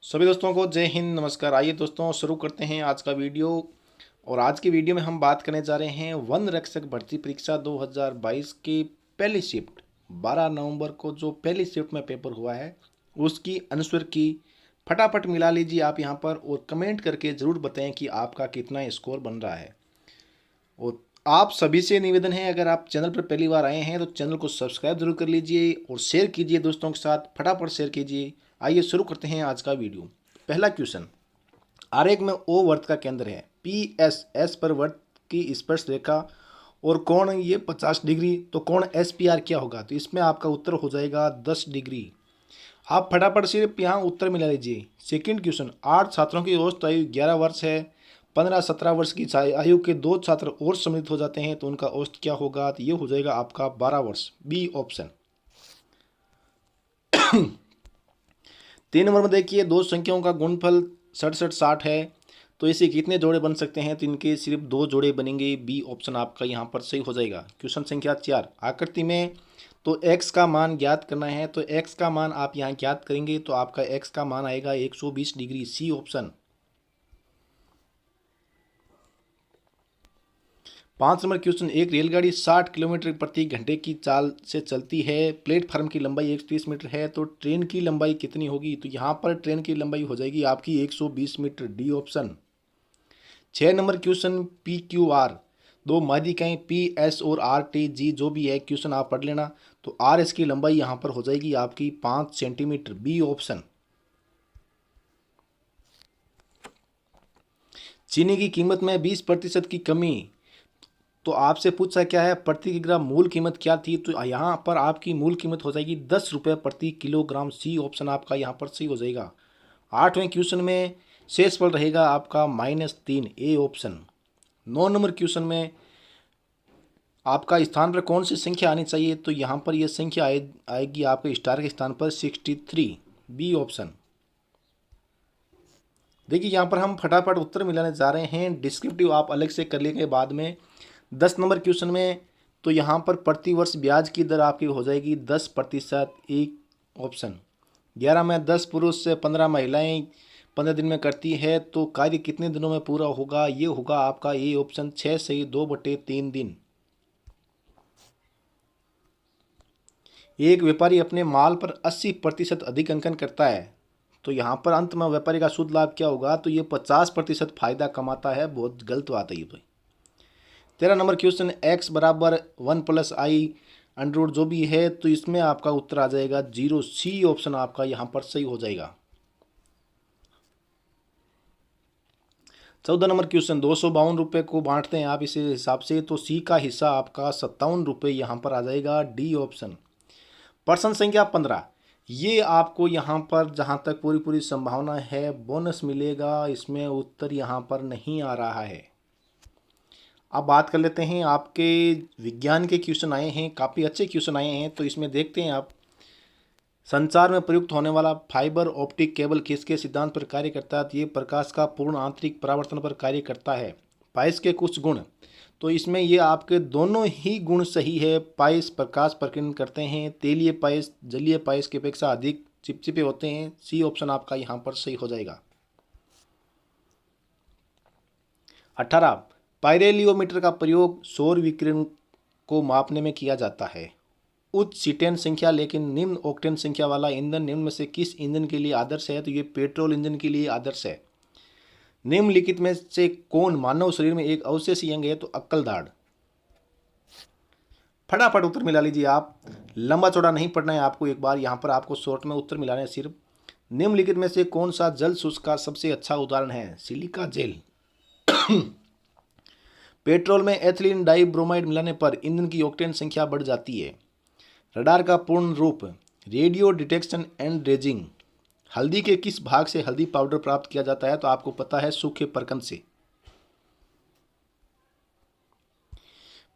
सभी दोस्तों को जय हिंद, नमस्कार। आइए दोस्तों शुरू करते हैं आज का वीडियो। और आज की वीडियो में हम बात करने जा रहे हैं वन रक्षक भर्ती परीक्षा 2022 की पहली शिफ्ट 12 नवंबर को जो पहली शिफ्ट में पेपर हुआ है उसकी आंसर की फटाफट मिला लीजिए आप यहाँ पर और कमेंट करके ज़रूर बताएं कि आपका कितना स्कोर बन रहा है। और आप सभी से निवेदन है, अगर आप चैनल पर पहली बार आए हैं तो चैनल को सब्सक्राइब जरूर कर लीजिए और शेयर कीजिए दोस्तों के साथ, फटाफट शेयर कीजिए। आइए शुरू करते हैं आज का वीडियो। पहला क्वेश्चन, आरेख में ओ वर्त का केंद्र है, पी एस पर वर्त की स्पर्श रेखा और कोण ये 50 डिग्री, तो कोण एस पी आर क्या होगा? तो इसमें आपका उत्तर हो जाएगा 10 डिग्री। आप फटाफट सिर्फ यहाँ उत्तर मिला लीजिए। सेकंड क्वेश्चन, 8 छात्रों की औसत आयु 11 वर्ष है, 15-17 वर्ष की आयु के 2 छात्र और सम्मिलित हो जाते हैं तो उनका औसत क्या होगा? तो ये हो जाएगा आपका 12 वर्ष, बी ऑप्शन। 3 नंबर में देखिए, दो संख्याओं का गुणनफल 67-60 है तो इसे कितने जोड़े बन सकते हैं? तो इनके सिर्फ 2 जोड़े बनेंगे, बी ऑप्शन आपका यहाँ पर सही हो जाएगा। क्वेश्चन संख्या 4, आकृति में तो x का मान ज्ञात करना है, तो x का मान आप यहाँ ज्ञात करेंगे तो आपका x का मान आएगा 120 degree, C option. 5 number question, एक रेलगाड़ी 60 किलोमीटर प्रति घंटे की चाल से चलती है, प्लेटफार्म की लंबाई 130 मीटर है, तो ट्रेन की लंबाई कितनी होगी? तो यहाँ पर ट्रेन की लंबाई हो जाएगी आपकी 120 metre, D option. 6 number question, P Q R दो माध्यिकाएं पी एस और आर टी जी जो भी है, क्वेश्चन आप पढ़ लेना। तो आर एस की लंबाई यहाँ पर हो जाएगी आपकी 5 सेंटीमीटर, बी ऑप्शन। चीनी की कीमत में 20% की कमी, तो आपसे पूछा क्या है, प्रति किलोग्राम मूल कीमत क्या थी? तो यहाँ पर आपकी मूल कीमत हो जाएगी 10 रुपये प्रति किलोग्राम, सी ऑप्शन आपका यहाँ पर सही हो जाएगा। 8वें क्वेश्चन में शेषफल रहेगा आपका -3, ए ऑप्शन। 9 नंबर क्वेश्चन में आपका स्थान पर कौन सी संख्या आनी चाहिए? तो यहाँ पर यह संख्या आएगी आपके स्टार के स्थान पर 63, बी ऑप्शन। देखिए यहाँ पर हम फटाफट उत्तर मिलाने जा रहे हैं, डिस्क्रिप्टिव आप अलग से कर लेंगे बाद में। 10 नंबर क्वेश्चन में तो यहाँ पर प्रति वर्ष ब्याज की दर आपकी हो जाएगी 10%, एक ऑप्शन। 11 में 10 पुरुष से 15 महिलाएं 15 दिन में करती है तो कार्य कितने दिनों में पूरा होगा? ये होगा आपका ए ऑप्शन, 6 से 2/3 दिन। एक व्यापारी अपने माल पर 80% अधिक अंकन करता है तो यहाँ पर अंत में व्यापारी का शुद्ध लाभ क्या होगा? तो ये 50% फायदा कमाता है, बहुत गलत बात है ये भाई। 13 नंबर क्वेश्चन, x बराबर 1 + i √ जो भी है, तो इसमें आपका उत्तर आ जाएगा 0, सी ऑप्शन आपका यहाँ पर सही हो जाएगा। 14 नंबर क्वेश्चन, 252 रुपये को बांटते हैं आप इस हिसाब से, तो सी का हिस्सा आपका 57 रुपये यहाँ पर आ जाएगा, डी ऑप्शन। प्रश्न संख्या 15, ये आपको यहाँ पर जहाँ तक पूरी पूरी संभावना है बोनस मिलेगा, इसमें उत्तर यहाँ पर नहीं आ रहा है। अब बात कर लेते हैं, आपके विज्ञान के क्वेश्चन आए हैं, काफ़ी अच्छे क्वेश्चन आए हैं, तो इसमें देखते हैं आप। संचार में प्रयुक्त होने वाला फाइबर ऑप्टिक केबल किसके सिद्धांत पर कार्य करता है? तो ये प्रकाश का पूर्ण आंतरिक परावर्तन पर कार्य करता है। पाइस के कुछ गुण, तो इसमें ये आपके दोनों ही गुण सही है। पाइस प्रकाश प्रकीर्णन करते हैं, तेलीय पाइस जलीय पाइस की अपेक्षा अधिक चिपचिपे होते हैं, सी ऑप्शन आपका यहाँ पर सही हो जाएगा। 18, पायरेलियोमीटर का प्रयोग सौर विकिरण को मापने में किया जाता है। उच्च सीटेन संख्या लेकिन निम्न ऑक्टेन संख्या वाला ईंधन निम्न में से किस ईंधन के लिए आदर्श है? तो ये पेट्रोल इंजन के लिए आदर्श है। निम्नलिखित में से कौन मानव शरीर में एक अवशेषीय अंग है? तो अक्कलदाढ़। फटाफट उत्तर मिला लीजिए आप, लंबा चौड़ा नहीं पढ़ना है आपको, एक बार यहाँ पर आपको शॉर्ट में उत्तर मिलाना है सिर्फ। निम्नलिखित में से कौन सा जल शुष्क का सबसे अच्छा उदाहरण है? Silica gel. पेट्रोल में एथिलीन डाइब्रोमाइड मिलाने पर ईंधन की ऑक्टेन संख्या बढ़ जाती है। रडार का पूर्ण रूप रेडियो डिटेक्शन एंड रेजिंग। हल्दी के किस भाग से हल्दी पाउडर प्राप्त किया जाता है? तो आपको पता है, सूखे प्रकंद से।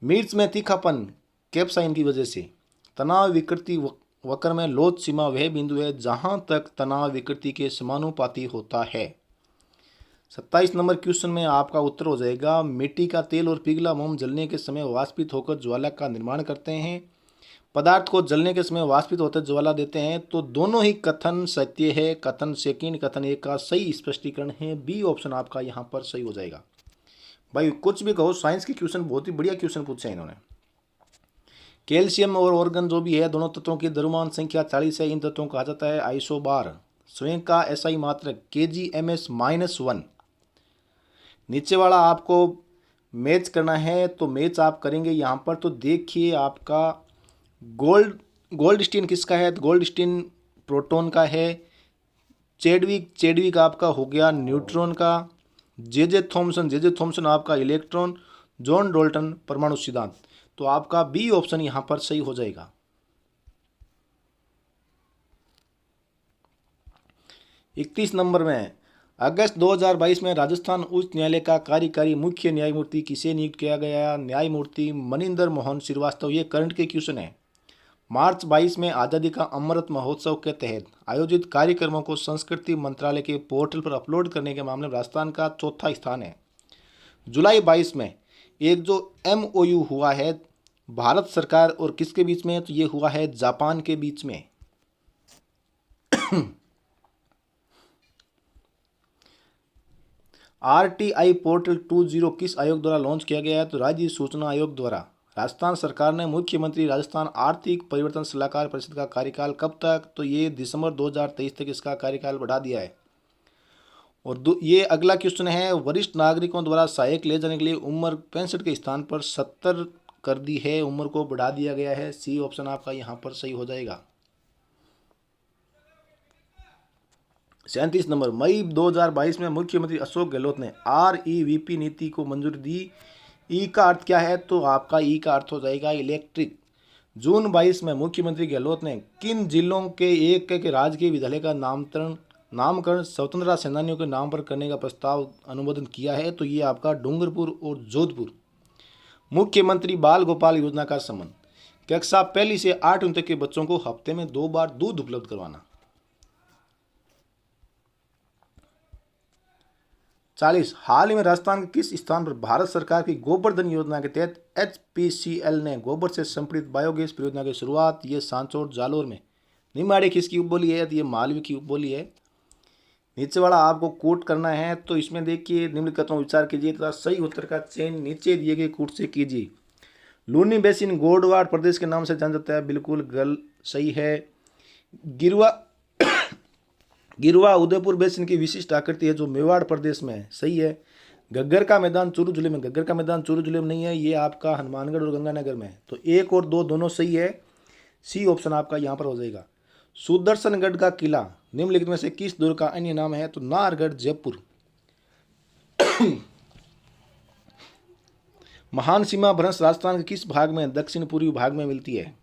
मिर्च में तीखापन कैप्साइन की वजह से। तनाव विकृति वक्र में लोच सीमा वह बिंदु है जहां तक तनाव विकृति के समानुपाती होता है। 27 नंबर क्वेश्चन में आपका उत्तर हो जाएगा, मिट्टी का तेल और पिघला मोम जलने के समय वाष्पित होकर ज्वाला का निर्माण करते हैं। पदार्थ को जलने के समय वाष्पित होते ज्वाला देते हैं। तो दोनों ही कथन सत्य है। कथन सेकंड, कथन एक का सही स्पष्टीकरण है। बी ऑप्शन आपका यहाँ पर सही हो जाएगा। भाई कुछ भी कहो, साइंस के क्वेश्चन बहुत ही बढ़िया क्वेश्चन पूछे हैं इन्होंने। कैल्शियम और ऑर्गन जो भी है, दोनों तत्वों की द्रव्यमान संख्या 40 है। इन तत्वों को कहा जाता है आइसोबार। स्वयं का एसआई मात्रक kgms-1। नीचे वाला आपको मैच करना है, तो मैच आप करेंगे यहाँ पर। तो देखिए आपका गोल्डस्टीन किसका है? तो गोल्डस्टीन प्रोटॉन का है। चेडविक आपका हो गया न्यूट्रॉन का। जे थॉमसन आपका इलेक्ट्रॉन। जॉन डोल्टन परमाणु सिद्धांत। तो आपका बी ऑप्शन यहाँ पर सही हो जाएगा। 31 नंबर में, अगस्त 2022 में राजस्थान उच्च न्यायालय का कार्यकारी मुख्य न्यायमूर्ति किसे नियुक्त किया गया? न्यायमूर्ति मनिंदर मोहन श्रीवास्तव। ये करंट के क्वेश्चन है। मार्च 22 में आज़ादी का अमृत महोत्सव के तहत आयोजित कार्यक्रमों को संस्कृति मंत्रालय के पोर्टल पर अपलोड करने के मामले में राजस्थान का चौथा स्थान है। जुलाई 22 में एक जो MOU हुआ है भारत सरकार और किसके बीच में? तो ये हुआ है जापान के बीच में। RTI पोर्टल 20 किस आयोग द्वारा लॉन्च किया गया है? तो राज्य सूचना आयोग द्वारा। राजस्थान सरकार ने मुख्यमंत्री राजस्थान आर्थिक परिवर्तन सलाहकार परिषद का कार्यकाल कब तक? तो ये दिसंबर 2023 तक इसका कार्यकाल बढ़ा दिया है। और ये अगला क्वेश्चन है, वरिष्ठ नागरिकों द्वारा सहायक ले जाने के लिए उम्र 65 के स्थान पर 70 कर दी है। उम्र को बढ़ा दिया गया है। सी ऑप्शन आपका यहाँ पर सही हो जाएगा। 37 नंबर, मई 2022 में मुख्यमंत्री अशोक गहलोत ने REVP नीति को मंजूरी दी। ई का अर्थ क्या है? तो आपका ई का अर्थ हो जाएगा इलेक्ट्रिक। जून 22 में मुख्यमंत्री गहलोत ने किन जिलों के एक के राजकीय विद्यालय का नामकरण स्वतंत्रता सेनानियों के नाम पर करने का प्रस्ताव अनुमोदन किया है? तो ये आपका डूंगरपुर और जोधपुर। मुख्यमंत्री बाल गोपाल योजना का संबंध कक्षा 1 से 8 तक के बच्चों को हफ्ते में 2 बार दूध उपलब्ध करवाना। 40, हाल ही में राजस्थान के किस स्थान पर भारत सरकार की गोवर्धन योजना के तहत HPCL ने गोबर से संपीड़ित बायोगैस परियोजना की शुरुआत? ये सांचौर जालोर में। निमाड़ी किसकी उपबोली है? तो ये मालवी की उपबोली है। नीचे वाला आपको कोट करना है। तो इसमें देखिए, निम्नलिखित में विचार कीजिए तथा सही उत्तर का चयन नीचे दिए गए कोट से कीजिए। लूनी बेसिन गोडवाड़ प्रदेश के नाम से जाना जाता है। बिल्कुल सही है। गिरवा उदयपुर बेसिन की विशिष्ट आकृति है जो मेवाड़ प्रदेश में है। सही है। घग्गर का मैदान चूरू जिले में। घग्गर का मैदान चूरू जिले में नहीं है, ये आपका हनुमानगढ़ और गंगानगर में है। तो 1 और 2 दोनों सही है। सी ऑप्शन आपका यहाँ पर हो जाएगा। सुदर्शनगढ़ का किला निम्नलिखित में से किस दुर्ग का अन्य नाम है? तो नाहरगढ़ जयपुर। महान सीमा भ्रंश राजस्थान के किस भाग में दक्षिण पूर्वी भाग में मिलती है?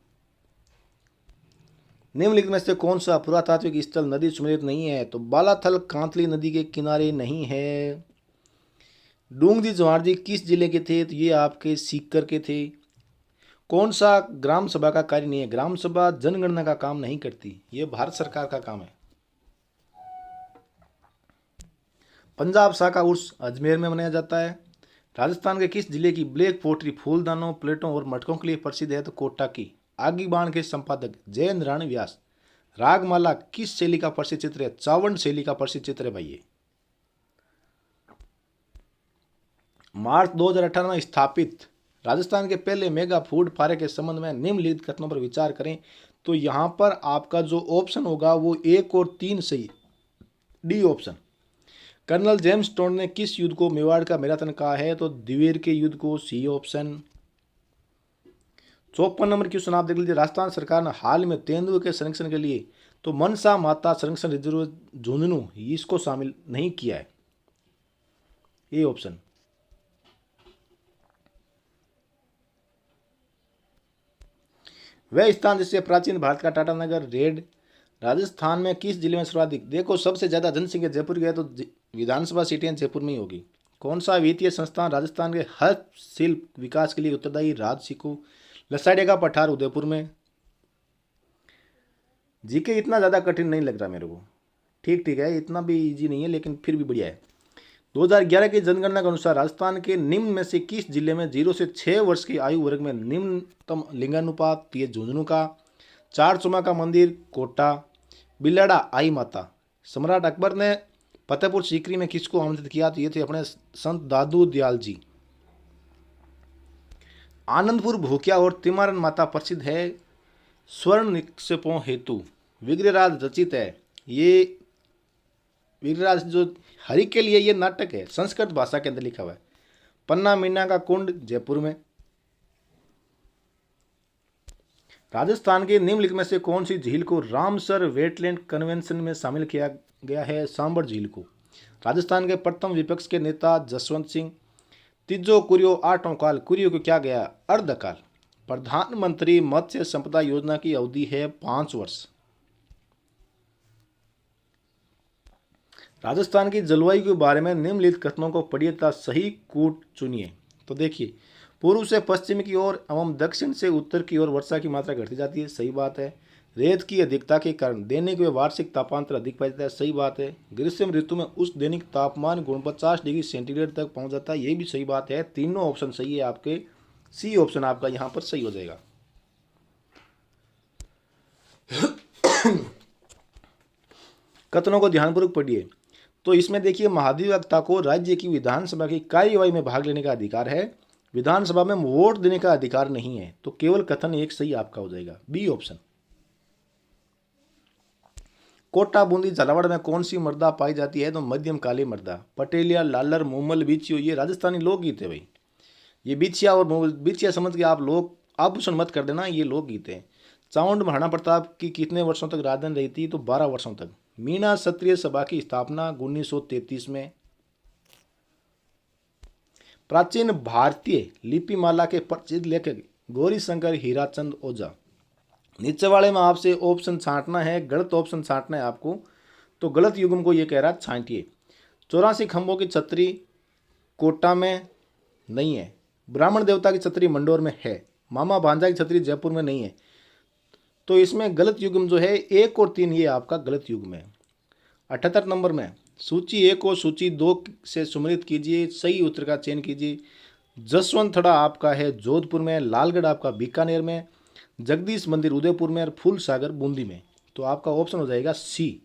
निम्नलिखित में से कौन सा पुरातात्विक स्थल नदी सम्मिलित नहीं है? तो बालाथल कांतली नदी के किनारे नहीं है। डूंगजी जवाहर जी किस जिले के थे? तो ये आपके सीकर के थे। कौन सा ग्राम सभा का कार्य नहीं है? ग्राम सभा जनगणना का काम नहीं करती, ये भारत सरकार का काम है। पंजाब शाह का उर्स अजमेर में मनाया जाता है। राजस्थान के किस जिले की ब्लैक पोट्री फूलदानों, प्लेटों और मटकों के लिए प्रसिद्ध है? तो कोटा की। आगी बाण के संपादक जयेंद्र राणी व्यास। रागमाला किस शैली का प्रसिद्ध चित्र है? चावंड शैली का प्रसिद्ध चित्र है भाई ये। मार्च 2018 में स्थापित राजस्थान के पहले मेगा फूड फायरक के संबंध में निम्नलिखित कथनों पर विचार करें। तो यहां पर आपका जो ऑप्शन होगा वो 1 और 3 सही। D option. Colonel James Tod ने किस युद्ध को मेवाड़ का मैराथन कहा है? तो दिवेर के युद्ध को। C option. 54 नंबर क्वेश्चन आप देख लीजिए। राजस्थान सरकार ने हाल में तेंदुए के संरक्षण के लिए तो मनसा माता संरक्षण रिजर्व झुंझुनू इसको शामिल नहीं किया है। A option. वह स्थान जिससे प्राचीन भारत का टाटानगर रेड राजस्थान में किस जिले में सर्वाधिक? देखो, सबसे ज्यादा जनसंख्या जयपुर की है, तो विधानसभा सीटें जयपुर में ही होगी। कौन सा वित्तीय संस्थान राजस्थान के हस्तशिल्प विकास के लिए उत्तरदायी? राजसिको। लसाड़िया का पठार उदयपुर में। जीके इतना ज़्यादा कठिन नहीं लग रहा मेरे को। ठीक है, इतना भी इजी नहीं है लेकिन फिर भी बढ़िया है। 2011 की जनगणना के अनुसार राजस्थान के निम्न में से किस जिले में 0 से 6 वर्ष की आयु वर्ग में निम्नतम लिंगानुपात? ये झुंझुनू का। चारचुमा का मंदिर कोटा। बिलाड़ा आई माता। सम्राट अकबर ने फतेहपुर सीकरी में किसको आमंत्रित किया? तो ये थे अपने संत दादू दयाल जी। आनंदपुर भूकिया और तिमारन माता प्रसिद्ध है स्वर्ण निक्षेपों हेतु। विग्रहराज रचित है। ये विग्रहराज जो हरि के लिए ये नाटक है, संस्कृत भाषा के अंदर लिखा हुआ है। पन्ना मीना का कुंड जयपुर में। राजस्थान के निम्नलिखित में से कौन सी झील को रामसर वेटलैंड कन्वेंशन में शामिल किया गया है? सांबर झील को। राजस्थान के प्रथम विपक्ष के नेता जसवंत सिंह। तीजो कुरियो आठों काल। कुरियो को क्या गया? अर्धकाल। प्रधानमंत्री मत्स्य संपदा योजना की अवधि है 5 वर्ष। राजस्थान की जलवायु के बारे में निम्नलिखित कथनों को पढ़िए तथा सही कूट चुनिए। तो देखिए, पूर्व से पश्चिम की ओर एवं दक्षिण से उत्तर की ओर वर्षा की मात्रा घटती जाती है, सही बात है। रेत की अधिकता के कारण दैनिक व वार्षिक तापांतर अधिक पाया जाता है, सही बात है। ग्रीष्म ऋतु में उस दैनिक तापमान 49 डिग्री सेंटीग्रेड तक पहुंच जाता है, ये भी सही बात है। तीनों ऑप्शन सही है आपके। सी ऑप्शन आपका यहाँ पर सही हो जाएगा। कथनों को ध्यानपूर्वक पढ़िए। तो इसमें देखिए, महाधिवक्ता को राज्य की विधानसभा की कार्यवाही में भाग लेने का अधिकार है, विधानसभा में वोट देने का अधिकार नहीं है। तो केवल कथन एक सही आपका हो जाएगा, बी ऑप्शन। कोटा बूंदी झालावाड़ में कौन सी मृदा पाई जाती है? तो मध्यम काली मृदा। पटेलिया लालर मूमल बिछियो, ये राजस्थानी लोकगीत है भाई। ये बिछिया और बिछिया समझ के आप लोग आभूषण मत कर देना, ये लोकगीत है। चामुंड महाराणा प्रताप की कितने वर्षों तक राजधानी रही थी? तो 12 वर्षों तक। मीना क्षत्रिय सभा की स्थापना 1933 में। प्राचीन भारतीय लिपिमाला के प्रसिद्ध लेखक गौरीशंकर हीराचंद ओझा। नीचे वाले में आपसे ऑप्शन छांटना है, गलत ऑप्शन छांटना है आपको। तो गलत युग्म को ये कह रहा है छांटिए। 84 खंभों की छतरी कोटा में नहीं है। ब्राह्मण देवता की छतरी मंडोर में है। मामा भांजा की छतरी जयपुर में नहीं है। तो इसमें गलत युग्म जो है 1 और 3, ये आपका गलत युग्म है। 78 नंबर में सूची 1 और सूची 2 से सुमरित कीजिए, सही उत्तर का चयन कीजिए। जसवंतथड़ा आपका है जोधपुर में, लालगढ़ आपका बीकानेर में, जगदीश मंदिर उदयपुर में और फूल सागर बूंदी में। तो आपका ऑप्शन हो जाएगा सी।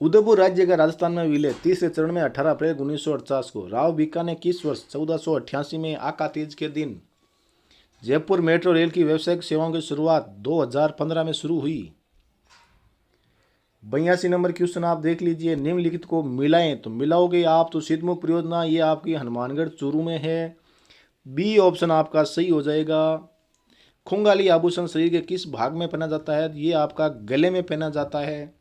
उदयपुर राज्य का राजस्थान में विलय तीसरे चरण में 18 अप्रैल 1948 को। राव बीका ने किस वर्ष 1488 में आका तीज के दिन जयपुर मेट्रो रेल की व्यावसायिक सेवाओं की शुरुआत 2015 में शुरू हुई। 82 नंबर क्वेश्चन आप देख लीजिए। निम्नलिखित को मिलाएं, तो मिलाओगे आप तो सिद्धमुख परियोजना, ये आपकी हनुमानगढ़ चूरू में है। बी ऑप्शन आपका सही हो जाएगा। खुंगाली आभूषण शरीर के किस भाग में पहना जाता है? ये आपका गले में पहना जाता है।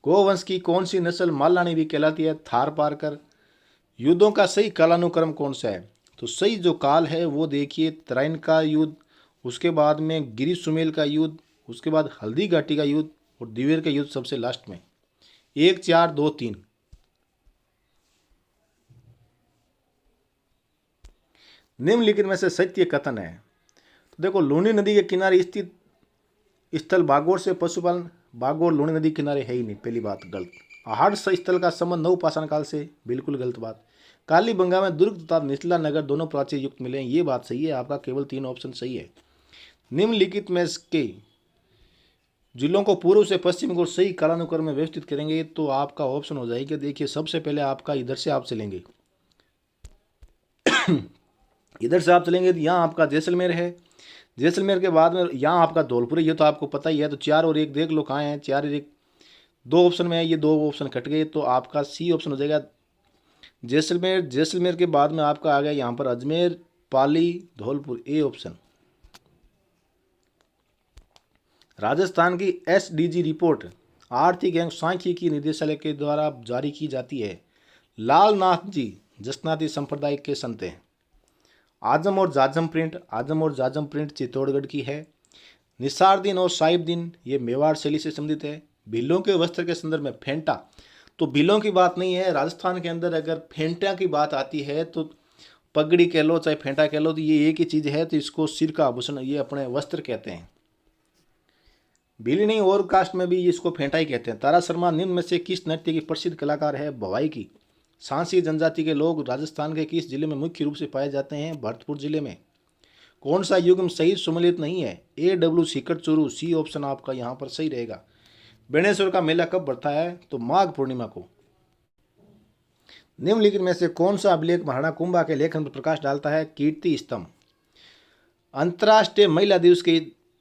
गोवंश की कौन सी नस्ल मालानी भी कहलाती है? थार पारकर। युद्धों का सही कालानुक्रम कौन सा है? तो सही जो काल है वो देखिए, तराइन का युद्ध, उसके बाद में गिरी सुमेल का युद्ध, उसके बाद हल्दी घाटी का युद्ध और दिवेर का युद्ध सबसे लास्ट में। 1 4 2 3। निम्नलिखित में से सत्य कथन है। तो देखो, लूनी नदी के किनारे स्थित स्थल बागोर से पशुपालन, बागोर लूनी नदी किनारे है ही नहीं, पहली बात गलत। आहड़ स्थल का संबंध नवपाषाण काल से, बिल्कुल गलत बात। कालीबंगा में दुर्ग तथा निचला नगर दोनों प्राचीन युक्त मिले हैं, ये बात सही है आपका, केवल 3 ऑप्शन सही है। निम्नलिखित में के जिलों को पूर्व से पश्चिम को सही कालानुक्रम में व्यवस्थित करेंगे तो आपका ऑप्शन हो जाएगा। देखिए, सबसे पहले आपका इधर से आप चलेंगे इधर से आप चलेंगे तो यहाँ आपका जैसलमेर है। जैसलमेर के बाद में यहाँ आपका धौलपुर है, ये तो आपको पता ही है। तो 4 और 1 देख लो कहाँ है। 4 और 1 2 ऑप्शन में है, ये 2 ऑप्शन कट गए, तो आपका सी ऑप्शन हो जाएगा जैसलमेर। जैसलमेर के बाद में आपका आ गया यहाँ पर अजमेर, पाली, धौलपुर, ए ऑप्शन। राजस्थान की SDG रिपोर्ट आर्थिक एवं सांख्यिकी निदेशालय के द्वारा जारी की जाती है। लालनाथ जी जसनाती संप्रदाय के संत हैं। आजम और जाजम प्रिंट चित्तौड़गढ़ की है। निसारदीन और साहिबदीन ये मेवाड़ शैली से संबंधित है। भीलों के वस्त्र के संदर्भ में फेंटा, तो भीलों की बात नहीं है। राजस्थान के अंदर अगर फेंटा की बात आती है तो पगड़ी कह लो चाहे फेंटा कह लो, तो ये एक ही चीज़ है। तो इसको सिर का आभूषण, ये अपने वस्त्र कहते हैं। भीली नहीं और कास्ट में भी इसको फेंटा ही कहते हैं। तारा शर्मा निम्न में से किस नृत्य की प्रसिद्ध कलाकार है? भवाई की। सांसी जनजाति के लोग राजस्थान के किस जिले में मुख्य रूप से पाए जाते हैं? भरतपुर जिले में। कौन सा युग्म सही सम्मिलित नहीं है? AW Sikar Churu. C option आपका यहाँ पर सही रहेगा। बेणेश्वर का मेला कब बढ़ता है? तो माघ पूर्णिमा को। निम्नलिखित में से कौन सा अभिलेख महाराणा कुंभा के लेखन पर प्रकाश डालता है? कीर्ति स्तंभ। अंतर्राष्ट्रीय महिला दिवस के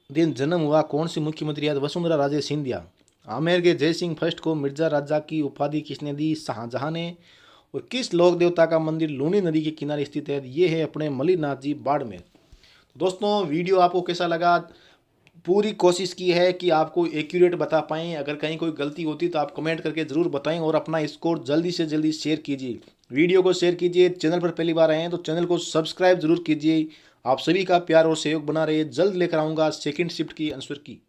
दिन जन्म हुआ कौन सी मुख्यमंत्री? वसुंधरा राजे सिंधिया। आमेर के जयसिंह फर्स्ट को मिर्जा राजा की उपाधि किसने दी? शाहजहां ने। और किस लोक देवता का मंदिर लूनी नदी के किनारे स्थित है? ये है अपने मलिनाथ जी बाड़मेर। दोस्तों वीडियो आपको कैसा लगा? पूरी कोशिश की है कि आपको एक्यूरेट बता पाएँ। अगर कहीं कोई गलती होती तो आप कमेंट करके ज़रूर बताएं और अपना स्कोर जल्दी से जल्दी शेयर कीजिए। वीडियो को शेयर कीजिए। चैनल पर पहली बार आए हैं तो चैनल को सब्सक्राइब जरूर कीजिए। आप सभी का प्यार और सहयोग बना रहे। जल्द लेकर आऊँगा सेकंड शिफ्ट की आंसर की।